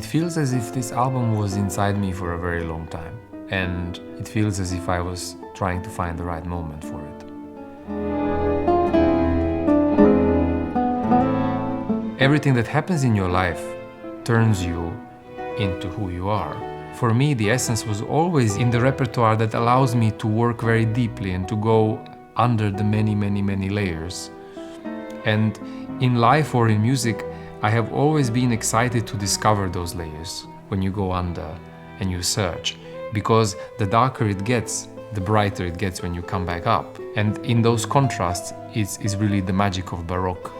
feels as if this album was inside me for a very long time, and it feels as if I was trying to find the right moment for it. Everything that happens in your life turns you into who you are. For me, the essence was always in the repertoire that allows me to work very deeply and to go under the many layers. And in life or in music, I have always been excited to discover those layers when you go under and you search, because the darker it gets, the brighter it gets when you come back up. And in those contrasts is really the magic of Baroque.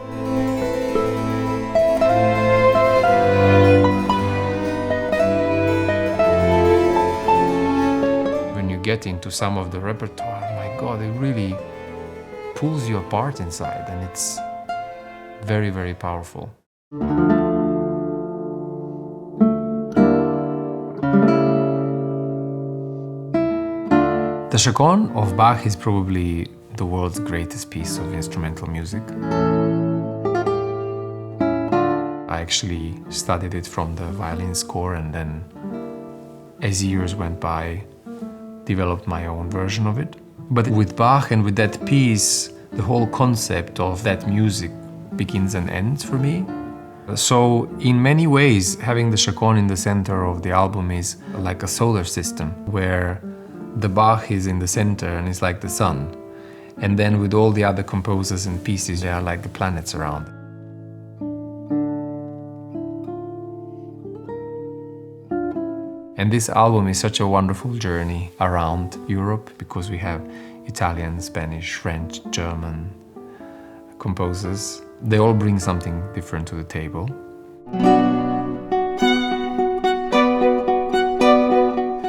When you get into some of the repertoire, my God, it really pulls you apart inside, and it's very powerful. The Chaconne of Bach is probably the world's greatest piece of instrumental music. I actually studied it from the violin score, and then, as years went by, developed my own version of it. But with Bach and with that piece, the whole concept of that music begins and ends for me. So in many ways, having the Chaconne in the center of the album is like a solar system, where the Bach is in the center and is like the sun. And then with all the other composers and pieces, they are like the planets around. And this album is such a wonderful journey around Europe, because we have Italian, Spanish, French, German composers. They all bring something different to the table.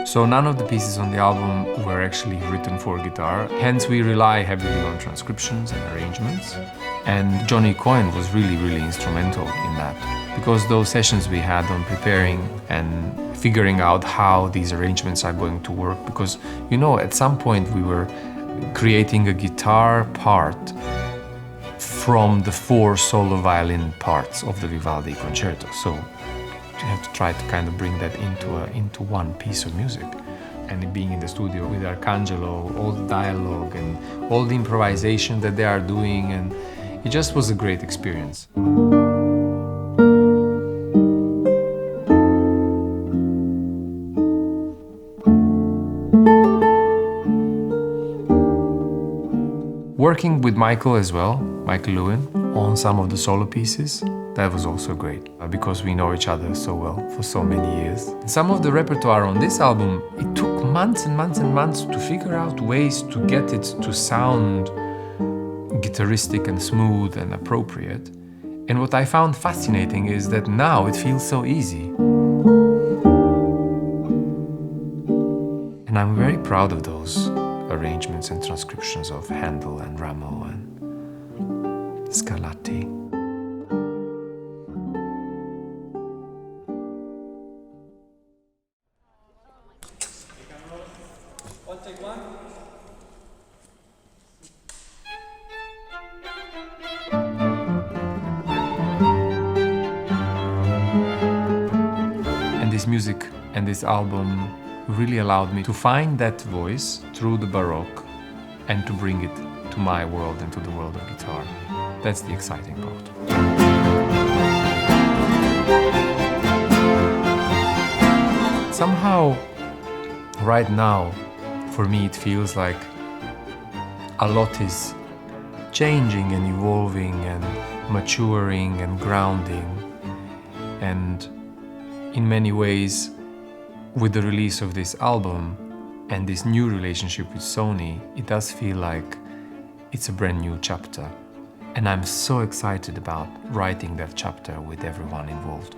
So none of the pieces on the album were actually written for guitar, hence we rely heavily on transcriptions and arrangements. And Johnny Coyne was really instrumental in that, because those sessions we had on preparing and figuring out how these arrangements are going to work, because, you know, at some point we were creating a guitar part from the 4 solo violin parts of the Vivaldi concerto. So you have to try to kind of bring that into one piece of music. And being in the studio with Arcangelo, all the dialogue and all the improvisation that they are doing, and it just was a great experience. Working with Michael as well, Michael Lewin, on some of the solo pieces, that was also great, because we know each other so well for so many years. Some of the repertoire on this album, it took months and months to figure out ways to get it to sound guitaristic and smooth and appropriate. And what I found fascinating is that now it feels so easy. And I'm very proud of those arrangements and transcriptions of Handel and Rameau and Scarlatti. And this music and this album really allowed me to find that voice through the Baroque and to bring it to my world and to the world of guitar. That's the exciting part. Somehow, right now, for me it feels like a lot is changing and evolving and maturing and grounding. And in many ways, with the release of this album and this new relationship with Sony, it does feel like it's a brand new chapter. And I'm so excited about writing that chapter with everyone involved.